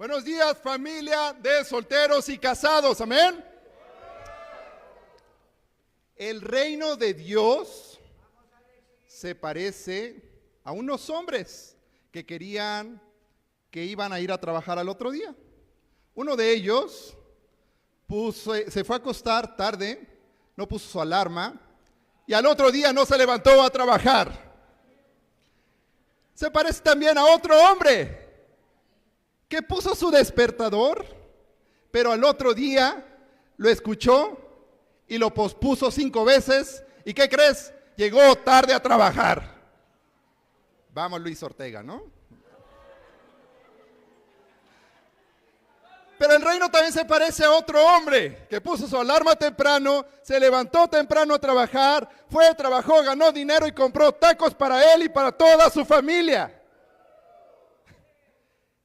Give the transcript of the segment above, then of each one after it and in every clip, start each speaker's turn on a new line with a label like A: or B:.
A: Buenos días, familia de solteros y casados, amén. El reino de Dios se parece a unos hombres que querían que iban a ir a trabajar al otro día. Uno de ellos se fue a acostar tarde, no puso su alarma y al otro día no se levantó a trabajar. Se parece también a otro hombre que puso su despertador, pero al otro día lo escuchó y lo pospuso 5 veces. ¿Y qué crees? Llegó tarde a trabajar. Vamos, Luis Ortega, ¿no? Pero el reino también se parece a otro hombre que puso su alarma temprano, se levantó temprano a trabajar, fue, trabajó, ganó dinero y compró tacos para él y para toda su familia.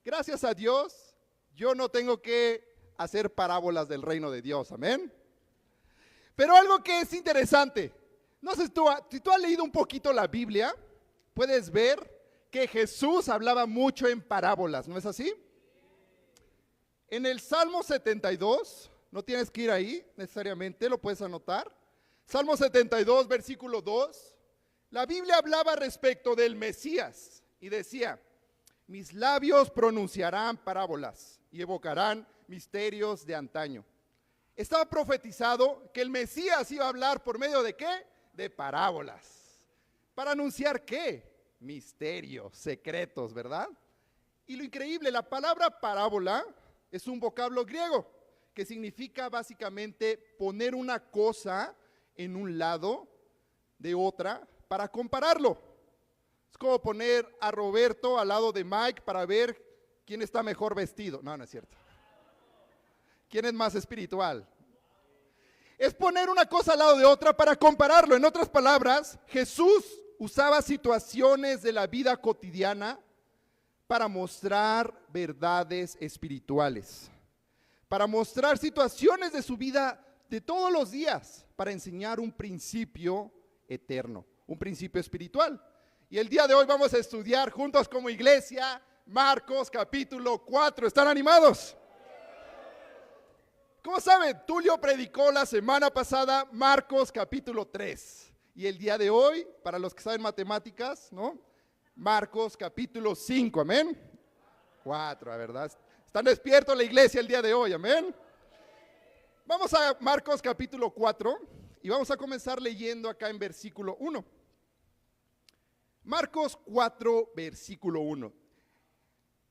A: Gracias a Dios, yo no tengo que hacer parábolas del reino de Dios, amén. Pero algo que es interesante, no sé si tú has leído un poquito la Biblia, puedes ver que Jesús hablaba mucho en parábolas, ¿no es así? En el Salmo 72, no tienes que ir ahí necesariamente, lo puedes anotar. Salmo 72, versículo 2, la Biblia hablaba respecto del Mesías y decía: mis labios pronunciarán parábolas y evocarán misterios de antaño. Estaba profetizado que el Mesías iba a hablar por medio de ¿qué? De parábolas. ¿Para anunciar qué? Misterios, secretos, ¿verdad? Y lo increíble, la palabra parábola es un vocablo griego que significa básicamente poner una cosa en un lado de otra para compararlo. Es como poner a Roberto al lado de Mike para ver quién está mejor vestido. No, no es cierto. ¿Quién es más espiritual? Es poner una cosa al lado de otra para compararlo. En otras palabras, Jesús usaba situaciones de la vida cotidiana para mostrar verdades espirituales, para mostrar situaciones de su vida de todos los días, para enseñar un principio eterno, un principio espiritual. Y el día de hoy vamos a estudiar juntos como iglesia Marcos capítulo 4. ¿Están animados? ¿Cómo saben? Tulio predicó la semana pasada Marcos capítulo 3. Y el día de hoy, para los que saben matemáticas, ¿no? Marcos capítulo 5, amén. 4, ¿verdad? ¿Están despiertos la iglesia el día de hoy, amén? Vamos a Marcos capítulo 4 y vamos a comenzar leyendo acá en versículo 1. Marcos 4, versículo 1.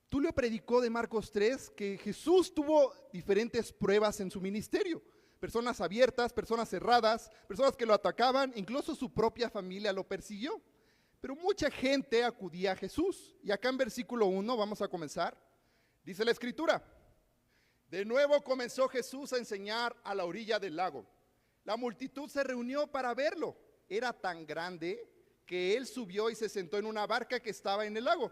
A: Tulio predicó de Marcos 3 que Jesús tuvo diferentes pruebas en su ministerio. Personas abiertas, personas cerradas, personas que lo atacaban, incluso su propia familia lo persiguió. Pero mucha gente acudía a Jesús. Y acá en versículo 1 vamos a comenzar. Dice la escritura: de nuevo comenzó Jesús a enseñar a la orilla del lago. La multitud se reunió para verlo. Era tan grande que él subió y se sentó en una barca que estaba en el lago,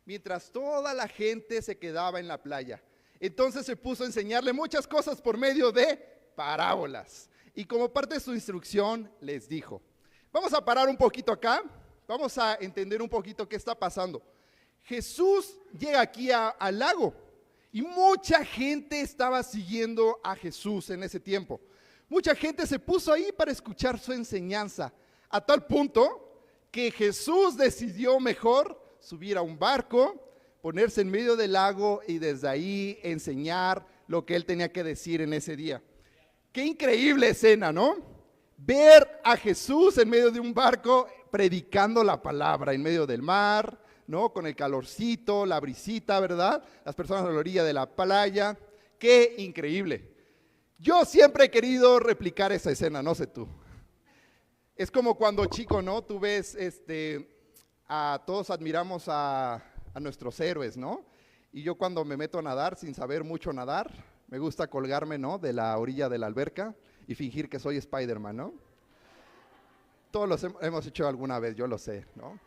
A: mientras toda la gente se quedaba en la playa. Entonces se puso a enseñarle muchas cosas por medio de parábolas. Y como parte de su instrucción les dijo: vamos a parar un poquito acá. Vamos a entender un poquito qué está pasando. Jesús llega aquí al lago y mucha gente estaba siguiendo a Jesús en ese tiempo. Mucha gente se puso ahí para escuchar su enseñanza, a tal punto que Jesús decidió mejor subir a un barco, ponerse en medio del lago y desde ahí enseñar lo que él tenía que decir en ese día. Qué increíble escena, ¿no? Ver a Jesús en medio de un barco predicando la palabra en medio del mar, ¿no? Con el calorcito, la brisita, ¿verdad? Las personas a la orilla de la playa. Qué increíble. Yo siempre he querido replicar esa escena, no sé tú. Es como cuando chico, ¿no? Tú ves, todos admiramos a nuestros héroes, ¿no? Y yo cuando me meto a nadar sin saber mucho nadar, me gusta colgarme, ¿no? De la orilla de la alberca y fingir que soy Spider-Man, ¿no? Todos los hemos hecho alguna vez, yo lo sé, ¿no?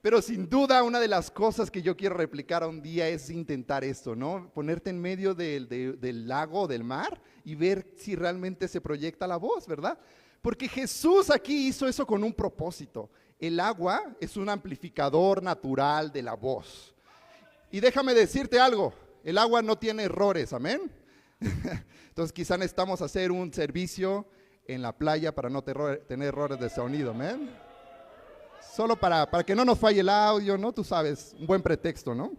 A: Pero sin duda una de las cosas que yo quiero replicar un día es intentar esto, ¿no? Ponerte en medio del lago, del mar y ver si realmente se proyecta la voz, ¿verdad? Porque Jesús aquí hizo eso con un propósito. El agua es un amplificador natural de la voz. Y déjame decirte algo, El agua no tiene errores, amén. Entonces quizá necesitamos hacer un servicio en la playa para no tener errores de sonido, amén. Solo para que no nos falle el audio, ¿no? Tú sabes, un buen pretexto, ¿no?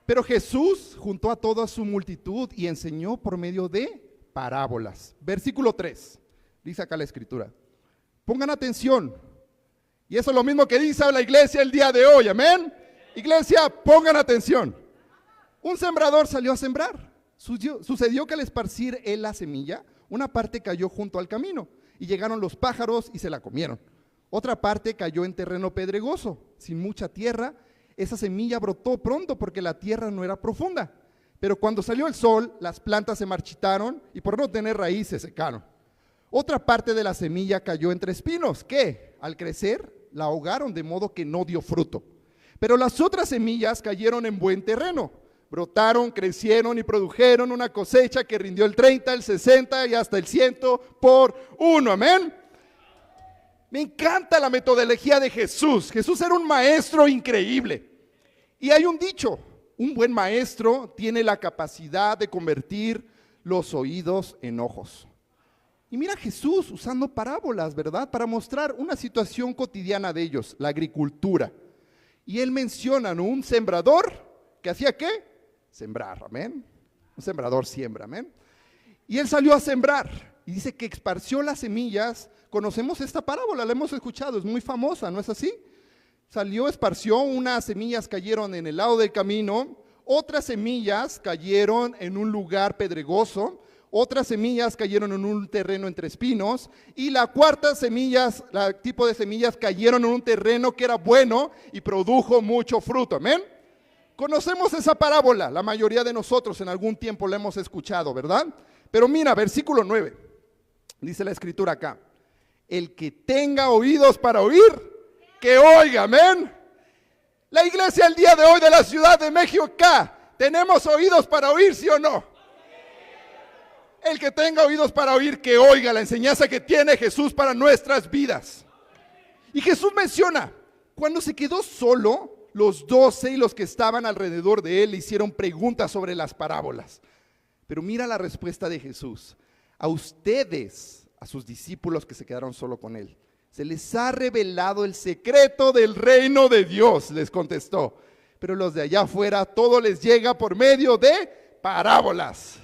A: Pero Jesús juntó a toda su multitud y enseñó por medio de parábolas. Versículo 3, dice acá la escritura. Pongan atención. Y eso es lo mismo que dice la iglesia el día de hoy, amén. Iglesia, pongan atención. Un sembrador salió a sembrar. Sucedió que al esparcir él la semilla, una parte cayó junto al camino y llegaron los pájaros y se la comieron. Otra parte cayó en terreno pedregoso, sin mucha tierra. Esa semilla brotó pronto porque la tierra no era profunda. Pero cuando salió el sol, las plantas se marchitaron y por no tener raíz se secaron. Otra parte de la semilla cayó entre espinos, que al crecer la ahogaron de modo que no dio fruto. Pero las otras semillas cayeron en buen terreno. Brotaron, crecieron y produjeron una cosecha que rindió el 30, el 60 y hasta el 100 por uno. Amén. Me encanta la metodología de Jesús. Jesús era un maestro increíble. Y hay un dicho, un buen maestro tiene la capacidad de convertir los oídos en ojos. Y mira Jesús usando parábolas, ¿verdad? Para mostrar una situación cotidiana de ellos, la agricultura. Y él menciona, ¿no?, un sembrador que hacía ¿qué? Sembrar, amén. Un sembrador siembra, amén. Y él salió a sembrar y dice que esparció las semillas. Conocemos esta parábola, la hemos escuchado, es muy famosa, ¿no es así? Salió, esparció, unas semillas cayeron en el lado del camino, otras semillas cayeron en un lugar pedregoso, otras semillas cayeron en un terreno entre espinos, y la cuarta semillas, el tipo de semillas cayeron en un terreno que era bueno y produjo mucho fruto, amén. Conocemos esa parábola, la mayoría de nosotros en algún tiempo la hemos escuchado, ¿verdad? Pero mira, versículo 9, dice la escritura acá. El que tenga oídos para oír, que oiga, amén. La iglesia el día de hoy de la Ciudad de México acá, ¿tenemos oídos para oír, sí o no? El que tenga oídos para oír, que oiga la enseñanza que tiene Jesús para nuestras vidas. Y Jesús menciona, cuando se quedó solo, los 12 y los que estaban alrededor de él le hicieron preguntas sobre las parábolas. Pero mira la respuesta de Jesús. A ustedes, a sus discípulos que se quedaron solo con él, se les ha revelado el secreto del reino de Dios, les contestó. Pero los de allá afuera, todo les llega por medio de parábolas.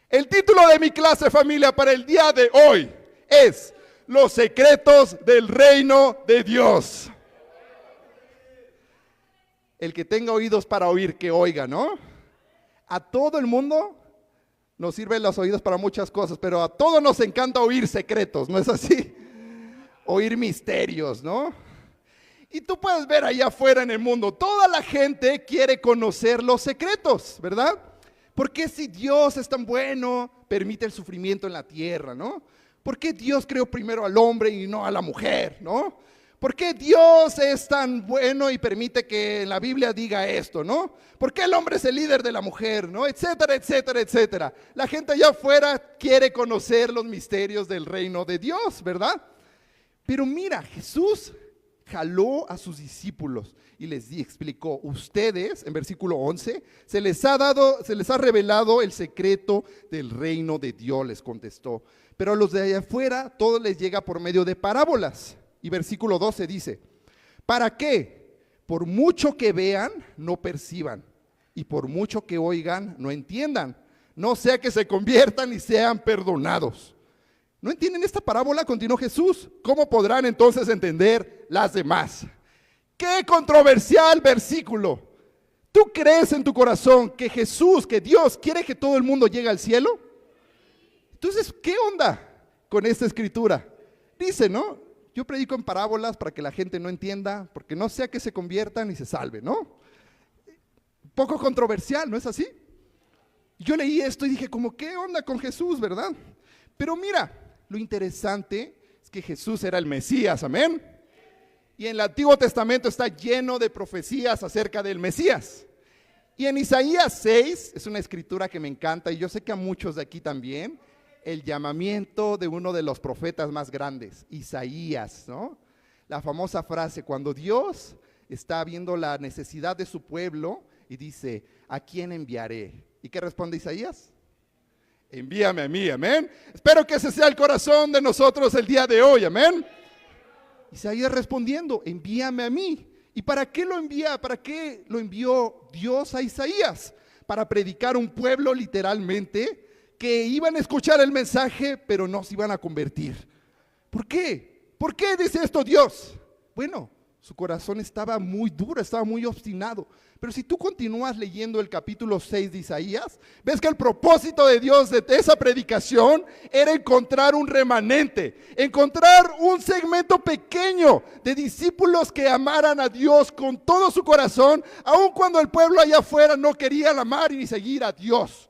A: El título de mi clase, familia, para el día de hoy es Los secretos del reino de Dios. El que tenga oídos para oír, que oiga, ¿no? A todo el mundo nos sirven los oídos para muchas cosas, pero a todos nos encanta oír secretos, ¿no es así? Oír misterios, ¿no? Y tú puedes ver allá afuera en el mundo, toda la gente quiere conocer los secretos, ¿verdad? ¿Por qué si Dios es tan bueno, permite el sufrimiento en la tierra, ¿no? ¿Por qué Dios creó primero al hombre y no a la mujer, ¿no? ¿Por qué Dios es tan bueno y permite que la Biblia diga esto, ¿no? ¿Por qué el hombre es el líder de la mujer, ¿no? Etcétera, etcétera, etcétera. La gente allá afuera quiere conocer los misterios del reino de Dios, ¿verdad? Pero mira, Jesús jaló a sus discípulos y les explicó, ustedes, en versículo 11, se les ha revelado el secreto del reino de Dios, les contestó. Pero a los de allá afuera todo les llega por medio de parábolas. Y versículo 12 dice, ¿para qué? Por mucho que vean, no perciban, y por mucho que oigan, no entiendan, no sea que se conviertan y sean perdonados. ¿No entienden esta parábola? Continuó Jesús. ¿Cómo podrán entonces entender las demás? ¡Qué controversial versículo! ¿Tú crees en tu corazón que Jesús, que Dios quiere que todo el mundo llegue al cielo? Entonces, ¿qué onda con esta escritura? Dice, ¿no? Yo predico en parábolas para que la gente no entienda, porque no sea que se conviertan y se salven, ¿no? Poco controversial, ¿no es así? Yo leí esto y dije, como, ¿qué onda con Jesús, verdad? Pero mira, lo interesante es que Jesús era el Mesías, amén. Y en el Antiguo Testamento está lleno de profecías acerca del Mesías. Y en Isaías 6, es una escritura que me encanta, y yo sé que a muchos de aquí también, el llamamiento de uno de los profetas más grandes, Isaías, ¿no? La famosa frase, cuando Dios está viendo la necesidad de su pueblo, y dice, ¿a quién enviaré? ¿Y qué responde Isaías? Envíame a mí, amén. Espero que ese sea el corazón de nosotros el día de hoy, amén. Isaías respondiendo, envíame a mí. ¿Y para qué lo envía? ¿Para qué lo envió Dios a Isaías? Para predicar un pueblo literalmente que iban a escuchar el mensaje, pero no se iban a convertir. ¿Por qué? ¿Por qué dice esto Dios? Bueno, su corazón estaba muy duro, estaba muy obstinado. Pero si tú continúas leyendo el capítulo 6 de Isaías, ves que el propósito de Dios de esa predicación era encontrar un remanente, encontrar un segmento pequeño de discípulos que amaran a Dios con todo su corazón, aun cuando el pueblo allá afuera no quería amar ni seguir a Dios.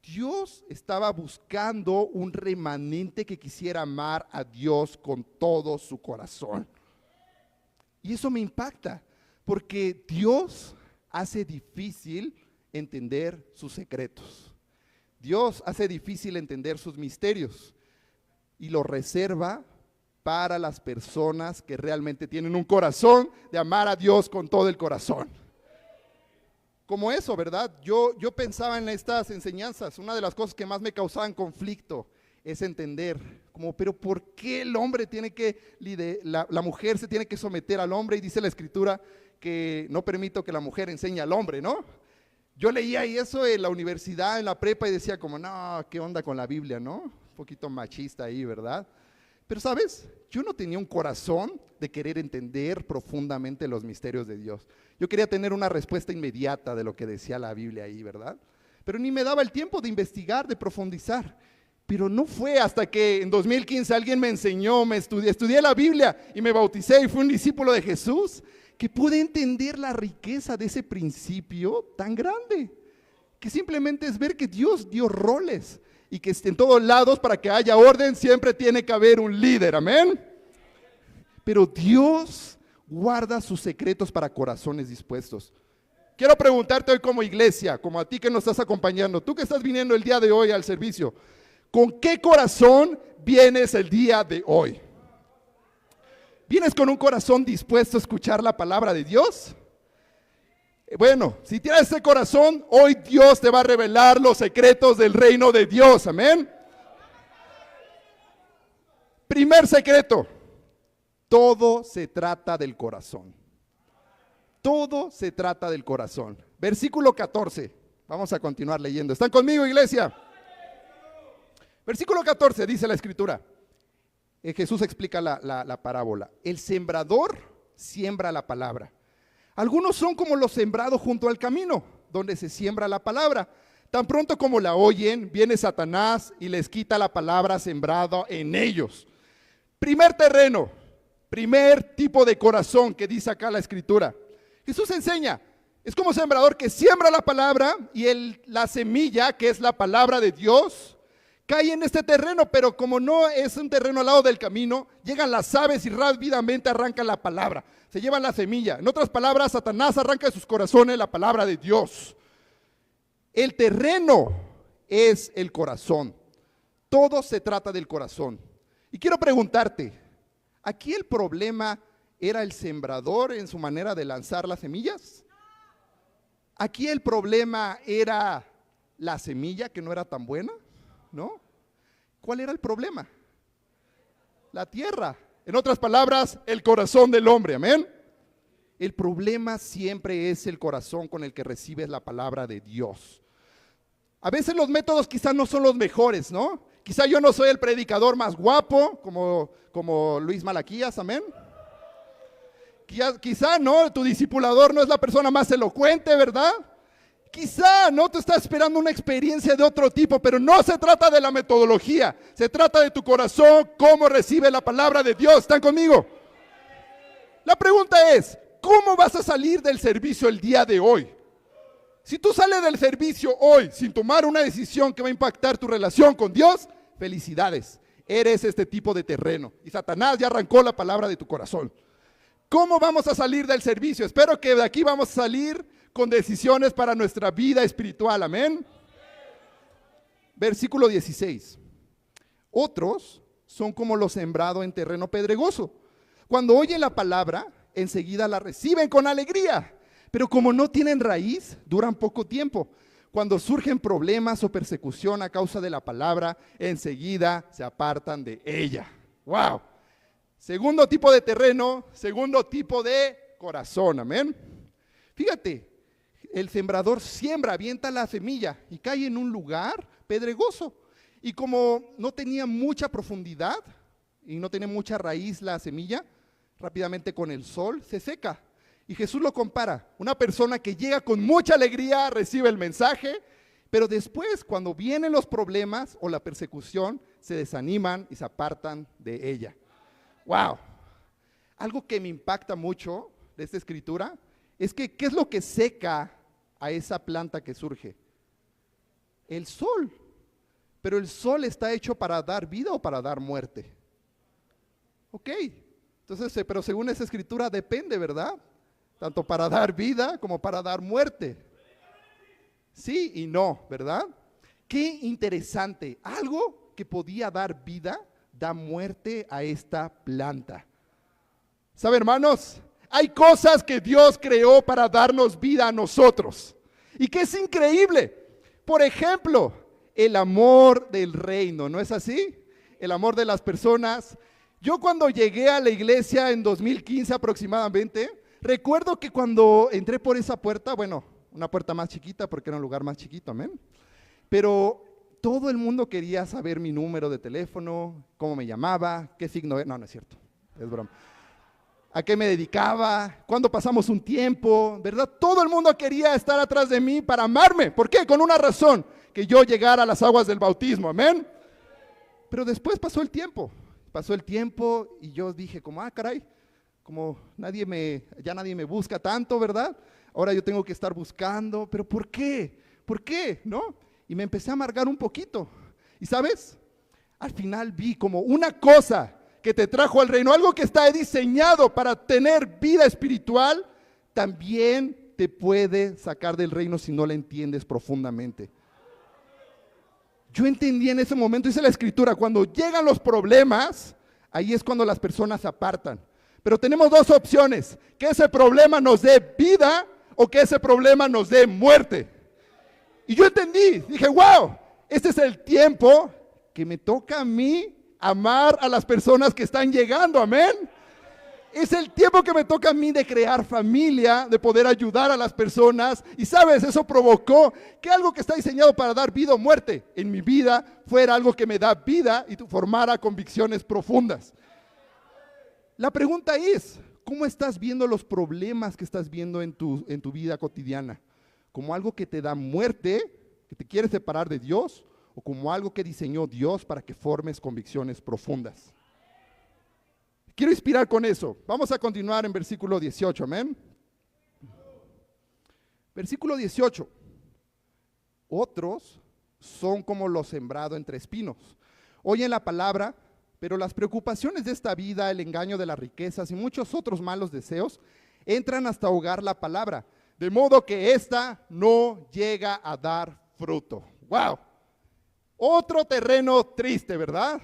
A: Dios estaba buscando un remanente que quisiera amar a Dios con todo su corazón. Y eso me impacta, porque Dios hace difícil entender sus secretos. Dios hace difícil entender sus misterios y lo reserva para las personas que realmente tienen un corazón de amar a Dios con todo el corazón. Como eso, ¿verdad? Yo pensaba en estas enseñanzas, una de las cosas que más me causaban conflicto es entender, pero ¿por qué el hombre tiene que, la mujer se tiene que someter al hombre? Y dice la Escritura que no permito que la mujer enseñe al hombre, ¿no? Yo leía eso en la universidad, en la prepa, y decía como, no, ¿qué onda con la Biblia, no? Un poquito machista ahí, ¿verdad? Pero, ¿sabes? Yo no tenía un corazón de querer entender profundamente los misterios de Dios. Yo quería tener una respuesta inmediata de lo que decía la Biblia ahí, ¿verdad? Pero ni me daba el tiempo de investigar, de profundizar. Pero no fue hasta que en 2015 alguien me enseñó, estudié la Biblia y me bauticé y fui un discípulo de Jesús, que pude entender la riqueza de ese principio tan grande, que simplemente es ver que Dios dio roles y que en todos lados, para que haya orden, siempre tiene que haber un líder, amén. Pero Dios guarda sus secretos para corazones dispuestos. Quiero preguntarte hoy como iglesia, como a ti que nos estás acompañando, tú que estás viniendo el día de hoy al servicio, ¿con qué corazón vienes el día de hoy? ¿Vienes con un corazón dispuesto a escuchar la palabra de Dios? Bueno, si tienes ese corazón, hoy Dios te va a revelar los secretos del reino de Dios, amén. Primer secreto, todo se trata del corazón. Todo se trata del corazón. Versículo 14, vamos a continuar leyendo. ¿Están conmigo, iglesia? Versículo 14 dice la Escritura. Jesús explica la parábola. El sembrador siembra la palabra. Algunos son como los sembrados junto al camino, donde se siembra la palabra. Tan pronto como la oyen, viene Satanás y les quita la palabra sembrada en ellos. Primer terreno, primer tipo de corazón que dice acá la Escritura. Jesús enseña, es como sembrador que siembra la palabra y la semilla, que es la palabra de Dios, cae en este terreno, pero como no es un terreno al lado del camino, llegan las aves y rápidamente arrancan la palabra, se llevan la semilla. En otras palabras, Satanás arranca de sus corazones la palabra de Dios. El terreno es el corazón. Todo se trata del corazón. Y quiero preguntarte, ¿aquí el problema era el sembrador en su manera de lanzar las semillas? ¿Aquí el problema era la semilla que no era tan buena? ¿No? ¿Cuál era el problema? La tierra. En otras palabras, el corazón del hombre, amén. El problema siempre es el corazón con el que recibes la palabra de Dios. A veces los métodos quizás no son los mejores, ¿no? Quizá yo no soy el predicador más guapo, como Luis Malaquías, amén. Quizá no, tu discipulador no es la persona más elocuente, ¿verdad? Quizá no te está esperando una experiencia de otro tipo, pero no se trata de la metodología, se trata de tu corazón, cómo recibe la palabra de Dios. ¿Están conmigo? La pregunta es, ¿cómo vas a salir del servicio el día de hoy? Si tú sales del servicio hoy sin tomar una decisión que va a impactar tu relación con Dios, felicidades, eres este tipo de terreno y Satanás ya arrancó la palabra de tu corazón. ¿Cómo vamos a salir del servicio? Espero que de aquí vamos a salir con decisiones para nuestra vida espiritual, amén. Versículo 16. Otros son como lo sembrado en terreno pedregoso. Cuando oyen la palabra, enseguida la reciben con alegría, Pero como no tienen raíz, duran poco tiempo. Cuando surgen problemas o persecución a causa de la palabra, enseguida se apartan de ella. ¡Wow! Segundo tipo de terreno, segundo tipo de corazón, amén. Fíjate, el sembrador siembra, avienta la semilla y cae en un lugar pedregoso. Y como no tenía mucha profundidad y no tenía mucha raíz la semilla, rápidamente con el sol se seca. Y Jesús lo compara, una persona que llega con mucha alegría, recibe el mensaje, pero después cuando vienen los problemas o la persecución, se desaniman y se apartan de ella. ¡Wow! Algo que me impacta mucho de esta escritura es que ¿qué es lo que seca a esa planta que surge? El sol. Pero el sol está hecho para dar vida o para dar muerte. Ok, entonces, pero según esa escritura depende, ¿verdad? Tanto para dar vida como para dar muerte. Sí y no, ¿verdad? Qué interesante. Algo que podía dar vida, da muerte a esta planta. ¿Saben, hermanos? Hay cosas que Dios creó para darnos vida a nosotros. Y que es increíble. Por ejemplo, el amor del reino, ¿no es así? El amor de las personas. Yo cuando llegué a la iglesia en 2015 aproximadamente, recuerdo que cuando entré por esa puerta, bueno, una puerta más chiquita porque era un lugar más chiquito, amén. Pero todo el mundo quería saber mi número de teléfono, cómo me llamaba, qué signo era. No, no es cierto, es broma. A qué me dedicaba, cuándo pasamos un tiempo, ¿verdad? Todo el mundo quería estar atrás de mí para amarme. ¿Por qué? Con una razón, que yo llegara a las aguas del bautismo, amén. Pero después pasó el tiempo y yo dije como, caray, como ya nadie me busca tanto, ¿verdad? Ahora yo tengo que estar buscando, pero ¿por qué? ¿Por qué? ¿No? Y me empecé a amargar un poquito. ¿Y sabes? Al final vi como una cosa que te trajo al reino, algo que está diseñado para tener vida espiritual, también te puede sacar del reino si no la entiendes profundamente. Yo entendí en ese momento, dice la escritura, cuando llegan los problemas, ahí es cuando las personas se apartan. Pero tenemos dos opciones, que ese problema nos dé vida o que ese problema nos dé muerte. Y yo entendí, dije, wow, este es el tiempo que me toca a mí amar a las personas que están llegando, amén. Es el tiempo que me toca a mí de crear familia, de poder ayudar a las personas. Y sabes, eso provocó que algo que está diseñado para dar vida o muerte en mi vida fuera algo que me da vida y formara convicciones profundas. La pregunta es, ¿cómo estás viendo los problemas que estás viendo en tu vida cotidiana? ¿Como algo que te da muerte, que te quiere separar de Dios? ¿O como algo que diseñó Dios para que formes convicciones profundas? Quiero inspirar con eso. Vamos a continuar en versículo 18, amén. Versículo 18. Otros son como lo sembrado entre espinos. Oyen la palabra, pero las preocupaciones de esta vida, el engaño de las riquezas y muchos otros malos deseos entran hasta ahogar la palabra, de modo que ésta no llega a dar fruto. ¡Wow! Otro terreno triste, ¿verdad?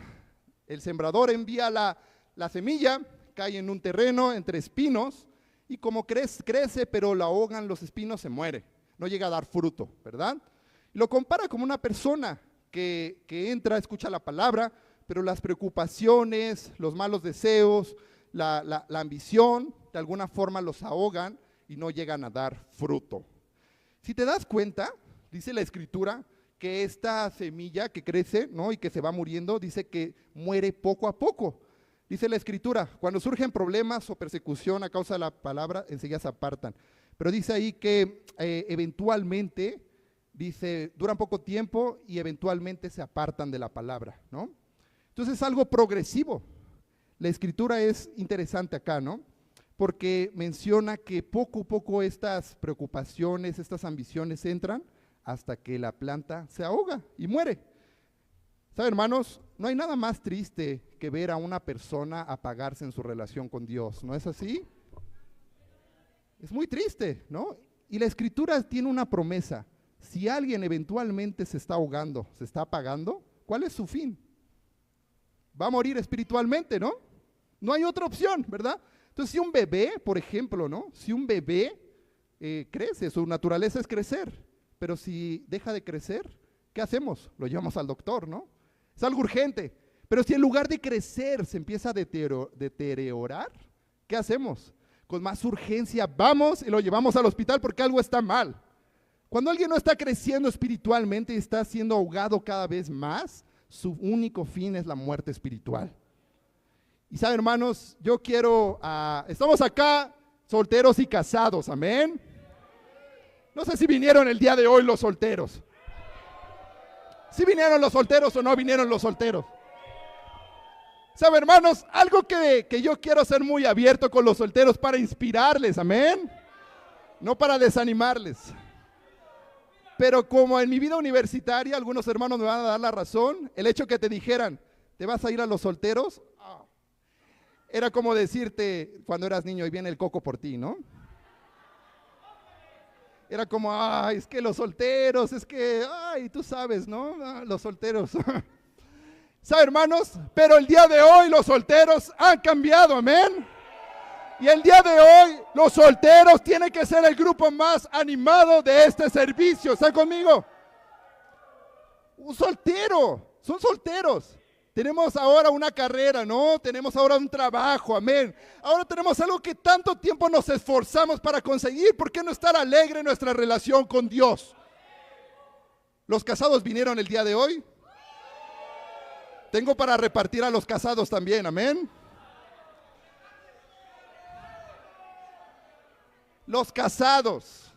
A: El sembrador envía la semilla, cae en un terreno entre espinos y como crece, pero la ahogan los espinos, se muere. No llega a dar fruto, ¿verdad? Y lo compara como una persona que entra, escucha la palabra, pero las preocupaciones, los malos deseos, la ambición, de alguna forma los ahogan y no llegan a dar fruto. Si te das cuenta, dice la escritura, que esta semilla que crece, ¿no?, y que se va muriendo, dice que muere poco a poco. Dice la escritura, cuando surgen problemas o persecución a causa de la palabra, enseguida se apartan. Pero dice ahí que eventualmente, dice, duran poco tiempo y eventualmente se apartan de la palabra, ¿no? Entonces es algo progresivo. La escritura es interesante acá, ¿no? Porque menciona que poco a poco estas preocupaciones, estas ambiciones entran hasta que la planta se ahoga y muere. ¿Saben, hermanos? No hay nada más triste que ver a una persona apagarse en su relación con Dios, ¿no es así? Es muy triste, ¿no? Y la escritura tiene una promesa. Si alguien eventualmente se está ahogando, se está apagando, ¿cuál es su fin? Va a morir espiritualmente, ¿no? No hay otra opción, ¿verdad? Entonces, si un bebé, por ejemplo, ¿no? Si un bebé crece, su naturaleza es crecer. Pero si deja de crecer, ¿qué hacemos? Lo llevamos al doctor, ¿no? Es algo urgente. Pero si en lugar de crecer se empieza a deteriorar, ¿qué hacemos? Con más urgencia vamos y lo llevamos al hospital porque algo está mal. Cuando alguien no está creciendo espiritualmente y está siendo ahogado cada vez más, su único fin es la muerte espiritual. Y saben, hermanos, estamos acá solteros y casados, amén. No sé si vinieron el día de hoy los solteros. ¿Sí vinieron los solteros o no vinieron los solteros? ¿Saben, hermanos? Algo que yo quiero ser muy abierto con los solteros para inspirarles, amén. No para desanimarles. Pero como en mi vida universitaria, algunos hermanos me van a dar la razón, el hecho que te dijeran, ¿te vas a ir a los solteros? Era como decirte cuando eras niño y viene el coco por ti, ¿no? Era como, es que los solteros, tú sabes, ¿no? Los solteros. ¿Sabe, hermanos? Pero el día de hoy los solteros han cambiado, amén. Y el día de hoy los solteros tienen que ser el grupo más animado de este servicio. ¿Están conmigo? Un soltero, son solteros. Tenemos ahora una carrera, ¿no? Tenemos ahora un trabajo, amén. Ahora tenemos algo que tanto tiempo nos esforzamos para conseguir. ¿Por qué no estar alegre en nuestra relación con Dios? ¿Los casados vinieron el día de hoy? Tengo para repartir a los casados también, amén. Los casados.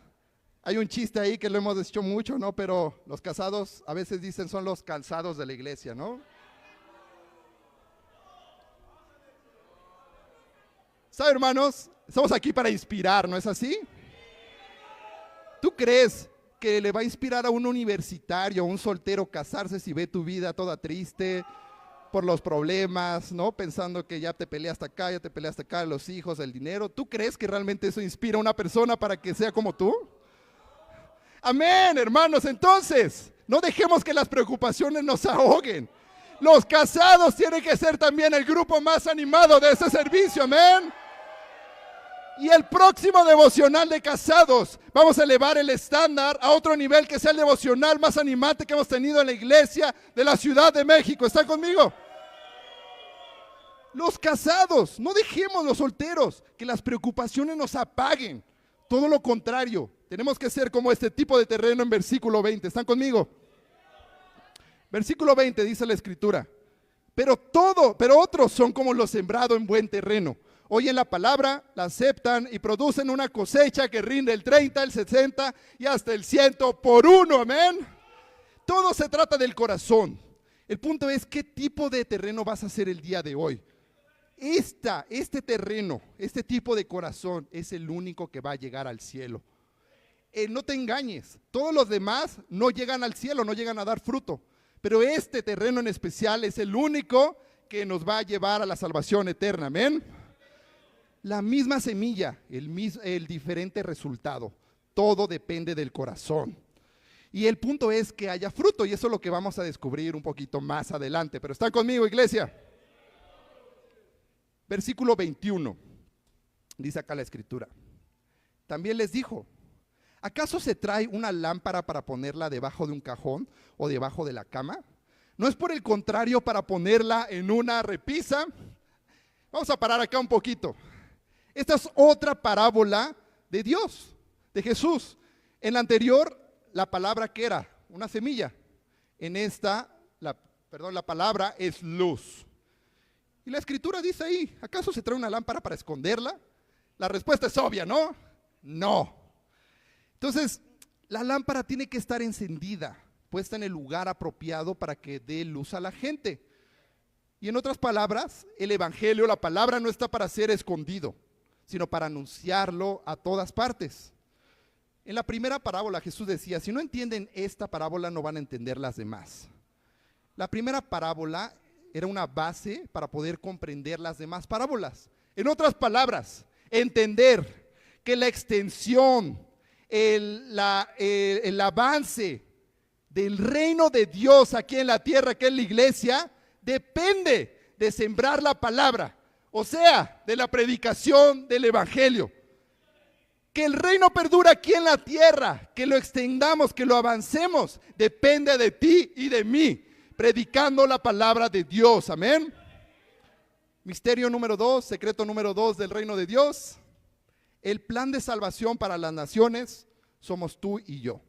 A: Hay un chiste ahí que lo hemos dicho mucho, ¿no? Pero los casados a veces dicen son los calzados de la iglesia, ¿no? ¿Sabe, hermanos? Estamos aquí para inspirar, ¿no es así? ¿Tú crees que le va a inspirar a un universitario, a un soltero casarse si ve tu vida toda triste por los problemas, ¿no? Pensando que ya te peleaste acá, los hijos, el dinero. ¿Tú crees que realmente eso inspira a una persona para que sea como tú? Amén, hermanos. Entonces, no dejemos que las preocupaciones nos ahoguen. Los casados tienen que ser también el grupo más animado de este servicio, amén. Y el próximo devocional de casados, vamos a elevar el estándar a otro nivel, que sea el devocional más animante que hemos tenido en la iglesia de la Ciudad de México. ¿Están conmigo? Los casados, no dejemos los solteros que las preocupaciones nos apaguen. Todo lo contrario, tenemos que ser como este tipo de terreno en versículo 20. ¿Están conmigo? Versículo 20 dice la escritura: pero otros son como lo sembrado en buen terreno. Oyen la palabra, la aceptan y producen una cosecha que rinde el 30, el 60 y hasta el 100 por uno, amén. Todo se trata del corazón. El punto es, ¿qué tipo de terreno vas a hacer el día de hoy? Este terreno, este tipo de corazón es el único que va a llegar al cielo. No te engañes, todos los demás no llegan al cielo, no llegan a dar fruto. Pero este terreno en especial es el único que nos va a llevar a la salvación eterna, amén. La misma semilla, el diferente resultado. Todo depende del corazón. Y el punto es que haya fruto, y eso es lo que vamos a descubrir un poquito más adelante. Pero ¿están conmigo, iglesia? Versículo 21, dice acá la escritura. También les dijo: ¿acaso se trae una lámpara para ponerla debajo de un cajón o debajo de la cama? ¿No es por el contrario para ponerla en una repisa? Vamos a parar acá un poquito. Esta es otra parábola de Dios, de Jesús. En la anterior, la palabra que era una semilla. En esta, la palabra es luz. Y la escritura dice ahí: ¿acaso se trae una lámpara para esconderla? La respuesta es obvia, ¿no? No. Entonces, la lámpara tiene que estar encendida, puesta en el lugar apropiado para que dé luz a la gente. Y en otras palabras, el evangelio, la palabra, no está para ser escondido, sino para anunciarlo a todas partes. En la primera parábola Jesús decía: si no entienden esta parábola, no van a entender las demás. La primera parábola era una base para poder comprender las demás parábolas. En otras palabras, entender que la extensión, el avance del reino de Dios aquí en la tierra, que es la iglesia, depende de sembrar la palabra, o sea, de la predicación del evangelio. Que el reino perdura aquí en la tierra, que lo extendamos, que lo avancemos, depende de ti y de mí, predicando la palabra de Dios, amén. Misterio número 2, secreto número 2 del reino de Dios. El plan de salvación para las naciones somos tú y yo.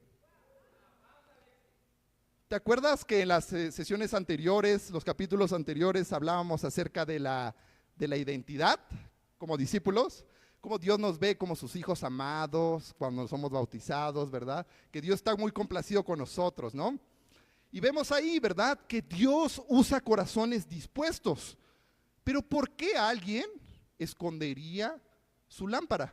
A: ¿Te acuerdas que en las sesiones anteriores, los capítulos anteriores, hablábamos acerca de la identidad como discípulos? Cómo Dios nos ve como sus hijos amados cuando somos bautizados, ¿verdad? Que Dios está muy complacido con nosotros, ¿no? Y vemos ahí, ¿verdad? Que Dios usa corazones dispuestos. Pero ¿por qué alguien escondería su lámpara?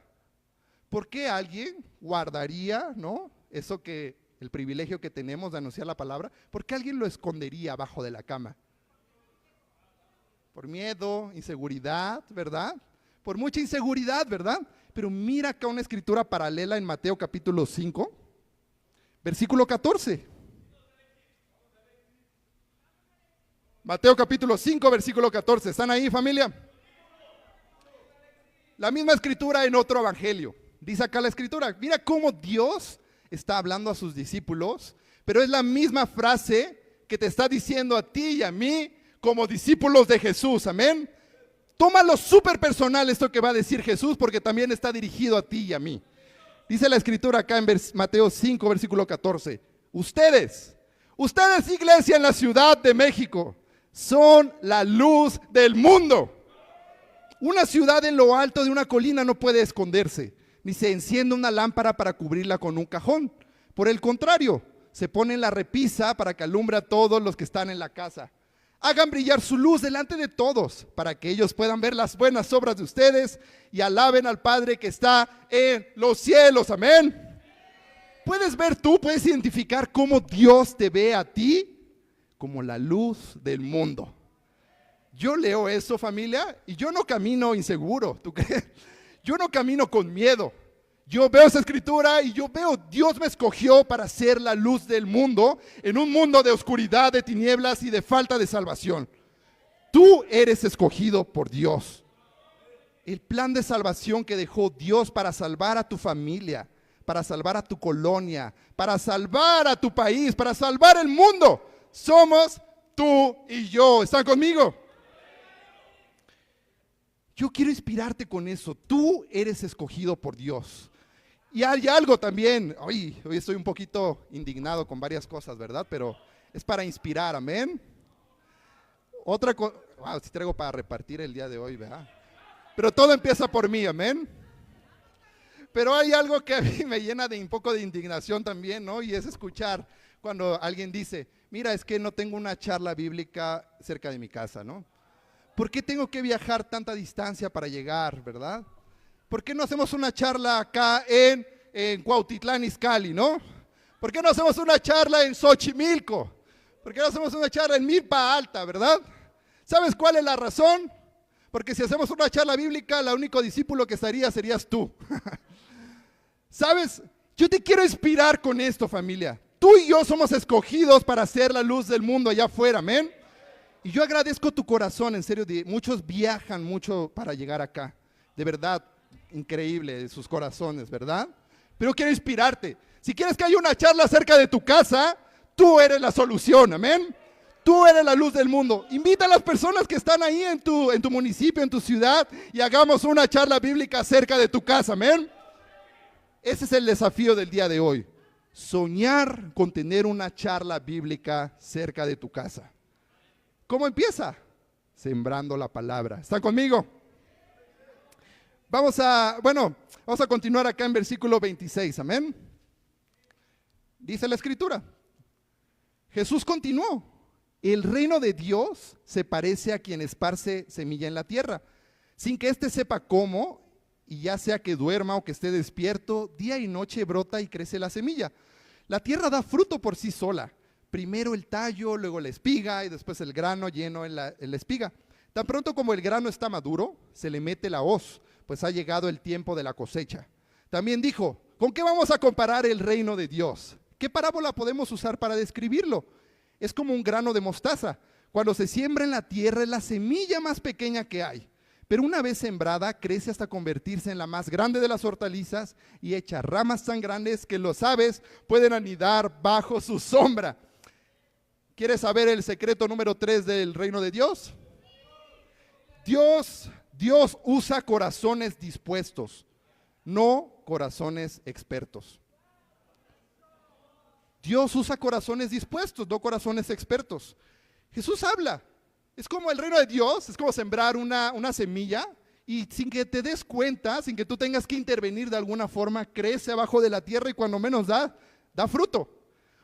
A: ¿Por qué alguien guardaría, ¿no? Eso que, el privilegio que tenemos de anunciar la palabra, ¿por qué alguien lo escondería abajo de la cama? Por miedo, inseguridad, ¿verdad? Por mucha inseguridad, ¿verdad? Pero mira acá una escritura paralela en Mateo capítulo 5, versículo 14. Mateo capítulo 5, versículo 14. ¿Están ahí, familia? La misma escritura en otro evangelio. Dice acá la escritura, mira cómo Dios está hablando a sus discípulos, pero es la misma frase que te está diciendo a ti y a mí como discípulos de Jesús, amén. Tómalo súper personal esto que va a decir Jesús, porque también está dirigido a ti y a mí. Dice la escritura acá en Mateo 5, versículo 14. Ustedes, iglesia en la Ciudad de México, son la luz del mundo. Una ciudad en lo alto de una colina no puede esconderse, ni se enciende una lámpara para cubrirla con un cajón. Por el contrario, se pone en la repisa para que alumbre a todos los que están en la casa. Hagan brillar su luz delante de todos, para que ellos puedan ver las buenas obras de ustedes y alaben al Padre que está en los cielos, amén. ¿Puedes ver tú, puedes identificar cómo Dios te ve a ti? Como la luz del mundo. Yo leo eso, familia, y yo no camino inseguro, ¿tú crees? Yo no camino con miedo. Yo veo esa escritura y yo veo, Dios me escogió para ser la luz del mundo, en un mundo de oscuridad, de tinieblas y de falta de salvación. Tú eres escogido por Dios. El plan de salvación que dejó Dios para salvar a tu familia, para salvar a tu colonia, para salvar a tu país, para salvar el mundo, somos tú y yo. ¿Están conmigo? Yo quiero inspirarte con eso. Tú eres escogido por Dios. Y hay algo también, hoy estoy un poquito indignado con varias cosas, ¿verdad? Pero es para inspirar, amén. Otra cosa, wow, si traigo para repartir el día de hoy, ¿verdad? Pero todo empieza por mí, amén. Pero hay algo que a mí me llena de un poco de indignación también, ¿no? Y es escuchar cuando alguien dice, mira, es que no tengo una charla bíblica cerca de mi casa, ¿no? ¿Por qué tengo que viajar tanta distancia para llegar, verdad? ¿Por qué no hacemos una charla acá en Cuautitlán, Izcalli, no? ¿Por qué no hacemos una charla en Xochimilco? ¿Por qué no hacemos una charla en Milpa Alta, verdad? ¿Sabes cuál es la razón? Porque si hacemos una charla bíblica, el único discípulo que serías tú. ¿Sabes? Yo te quiero inspirar con esto, familia. Tú y yo somos escogidos para ser la luz del mundo allá afuera, amén. Y yo agradezco tu corazón, en serio, muchos viajan mucho para llegar acá. De verdad, increíble sus corazones, ¿verdad? Pero quiero inspirarte. Si quieres que haya una charla cerca de tu casa, tú eres la solución, amén. Tú eres la luz del mundo. Invita a las personas que están ahí en tu municipio, en tu ciudad, y hagamos una charla bíblica cerca de tu casa, amén. Ese es el desafío del día de hoy. Soñar con tener una charla bíblica cerca de tu casa. ¿Cómo empieza? Sembrando la palabra. ¿Están conmigo? Vamos a continuar acá en versículo 26, amén. Dice la escritura. Jesús continuó. El reino de Dios se parece a quien esparce semilla en la tierra, sin que éste sepa cómo, y ya sea que duerma o que esté despierto, día y noche brota y crece la semilla. La tierra da fruto por sí sola. Primero el tallo, luego la espiga y después el grano lleno en la espiga. Tan pronto como el grano está maduro, se le mete la hoz, pues ha llegado el tiempo de la cosecha. También dijo, ¿con qué vamos a comparar el reino de Dios? ¿Qué parábola podemos usar para describirlo? Es como un grano de mostaza. Cuando se siembra en la tierra es la semilla más pequeña que hay. pero una vez sembrada, crece hasta convertirse en la más grande de las hortalizas y echa ramas tan grandes que los aves pueden anidar bajo su sombra. ¿Quieres saber el secreto número 3 del reino de Dios? Dios usa corazones dispuestos, no corazones expertos. Dios usa corazones dispuestos, no corazones expertos. Jesús habla. Es como el reino de Dios, es como sembrar una semilla y sin que te des cuenta, sin que tú tengas que intervenir de alguna forma, crece abajo de la tierra y cuando menos da fruto.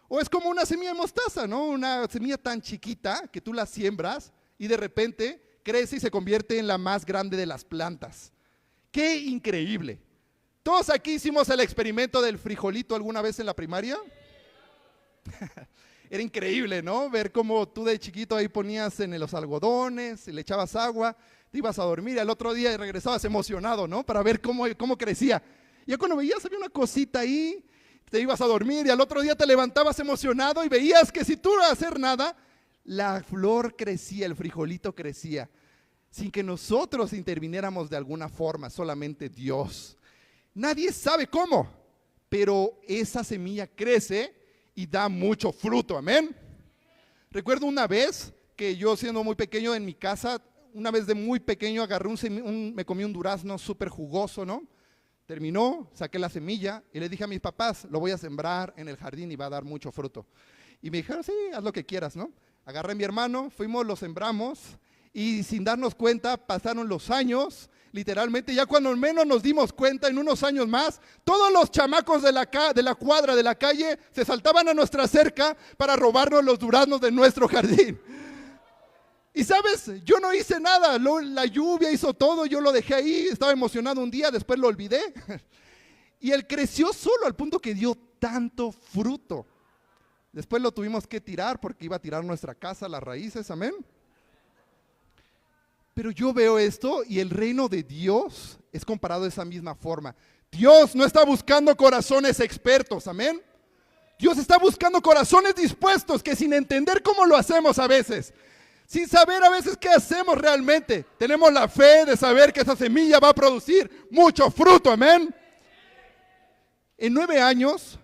A: O es como una semilla de mostaza, ¿no? Una semilla tan chiquita que tú la siembras y de repente crece y se convierte en la más grande de las plantas. ¡Qué increíble! ¿Todos aquí hicimos el experimento del frijolito alguna vez en la primaria? Era increíble, ¿no? Ver cómo tú de chiquito ahí ponías en los algodones, le echabas agua, te ibas a dormir y al otro día regresabas emocionado, ¿no? Para ver cómo crecía. Y ya cuando veías había una cosita ahí, te ibas a dormir y al otro día te levantabas emocionado y veías que si tú no hacer nada, la flor crecía, el frijolito crecía, sin que nosotros interviniéramos de alguna forma, solamente Dios. Nadie sabe cómo, pero esa semilla crece y da mucho fruto, amén. Recuerdo una vez que yo siendo muy pequeño en mi casa, una vez de muy pequeño agarré me comí un durazno súper jugoso, ¿no? Terminó, saqué la semilla y le dije a mis papás, lo voy a sembrar en el jardín y va a dar mucho fruto. Y me dijeron, sí, haz lo que quieras, ¿no? Agarré a mi hermano, fuimos, lo sembramos y sin darnos cuenta pasaron los años. Literalmente, ya cuando menos nos dimos cuenta, en unos años más, todos los chamacos de la cuadra, de la calle, se saltaban a nuestra cerca para robarnos los duraznos de nuestro jardín. Y sabes, yo no hice nada, la lluvia hizo todo, yo lo dejé ahí, estaba emocionado un día, después lo olvidé. Y él creció solo al punto que dio tanto fruto. Después lo tuvimos que tirar porque iba a tirar nuestra casa, las raíces, amén. Pero yo veo esto y el reino de Dios es comparado de esa misma forma. Dios no está buscando corazones expertos, amén. Dios está buscando corazones dispuestos que sin entender cómo lo hacemos a veces, sin saber a veces qué hacemos realmente, tenemos la fe de saber que esa semilla va a producir mucho fruto, amén. En 9 años,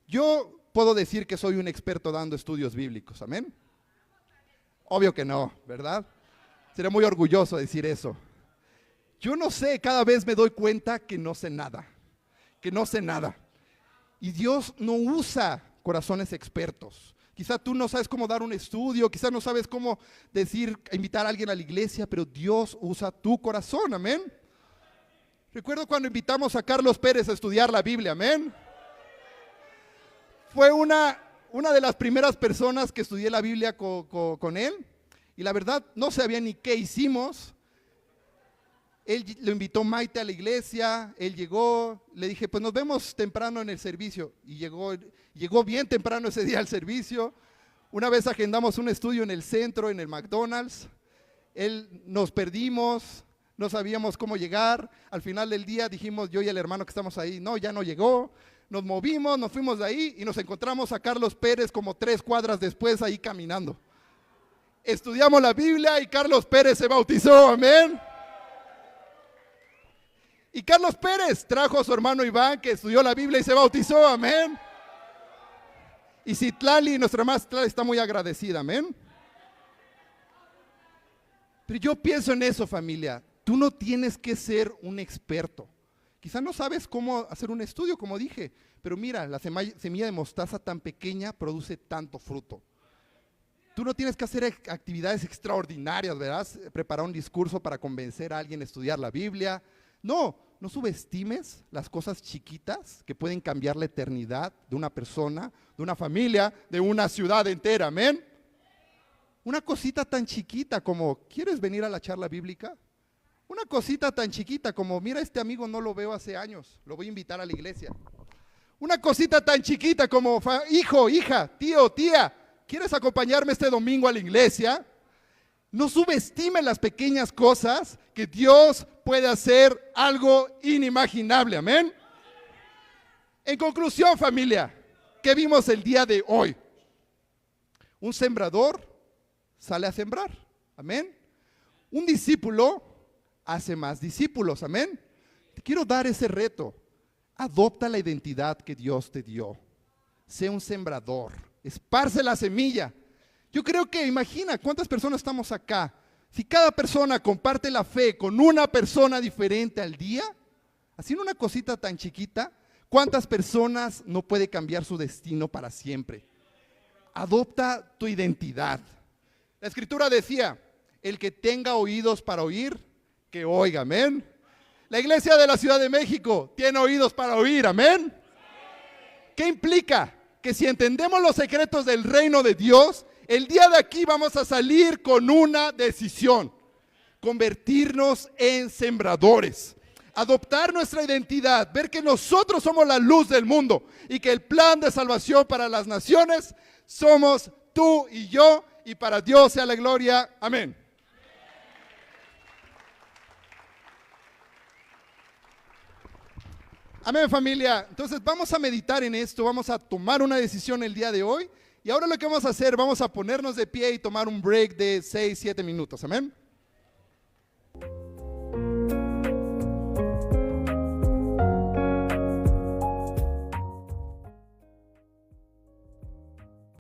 A: yo puedo decir que soy un experto dando estudios bíblicos, amén. Obvio que no, ¿verdad? Seré muy orgulloso de decir eso. Yo no sé, cada vez me doy cuenta que no sé nada, Y Dios no usa corazones expertos. Quizá tú no sabes cómo dar un estudio, quizá no sabes cómo invitar a alguien a la iglesia, pero Dios usa tu corazón, amén. Recuerdo cuando invitamos a Carlos Pérez a estudiar la Biblia, amén. Fue una de las primeras personas que estudié la Biblia con él. Y la verdad, no sabía ni qué hicimos. Él lo invitó Maite a la iglesia, él llegó, le dije, pues nos vemos temprano en el servicio. Y llegó bien temprano ese día al servicio. Una vez agendamos un estudio en el centro, en el McDonald's. Nos perdimos, no sabíamos cómo llegar. Al final del día dijimos, yo y el hermano que estamos ahí, no, ya no llegó. Nos movimos, nos fuimos de ahí y nos encontramos a Carlos Pérez como 3 cuadras después ahí caminando. Estudiamos la Biblia y Carlos Pérez se bautizó, amén. Y Carlos Pérez trajo a su hermano Iván que estudió la Biblia y se bautizó, amén. Y Citlali, nuestra hermana Citlali, está muy agradecida, amén. Pero yo pienso en eso, familia. Tú no tienes que ser un experto. Quizá no sabes cómo hacer un estudio, como dije, pero mira, la semilla de mostaza tan pequeña produce tanto fruto. Tú no tienes que hacer actividades extraordinarias, ¿verdad? Preparar un discurso para convencer a alguien a estudiar la Biblia. No subestimes las cosas chiquitas que pueden cambiar la eternidad de una persona, de una familia, de una ciudad entera, amén. Una cosita tan chiquita como, ¿quieres venir a la charla bíblica? Una cosita tan chiquita como, mira, este amigo no lo veo hace años, lo voy a invitar a la iglesia. Una cosita tan chiquita como, hijo, hija, tío, tía, ¿quieres acompañarme este domingo a la iglesia? No subestimen las pequeñas cosas que Dios puede hacer algo inimaginable, amén. En conclusión, familia, ¿qué vimos el día de hoy? Un sembrador sale a sembrar, amén. Un discípulo hace más discípulos, amén. Te quiero dar ese reto. Adopta la identidad que Dios te dio. Sé un sembrador, esparce la semilla. Yo creo que, imagina cuántas personas estamos acá. Si cada persona comparte la fe con una persona diferente al día, haciendo una cosita tan chiquita, ¿cuántas personas no puede cambiar su destino para siempre? Adopta tu identidad. La Escritura decía, el que tenga oídos para oír, que oiga, amén. La iglesia de la Ciudad de México tiene oídos para oír, amén. ¿Qué implica? Que si entendemos los secretos del reino de Dios, el día de aquí vamos a salir con una decisión: convertirnos en sembradores, adoptar nuestra identidad, ver que nosotros somos la luz del mundo y que el plan de salvación para las naciones somos tú y yo, y para Dios sea la gloria, amén. Amén, familia. Entonces vamos a meditar en esto, vamos a tomar una decisión el día de hoy. Y ahora lo que vamos a hacer, vamos a ponernos de pie y tomar un break de 6, 7 minutos. Amén.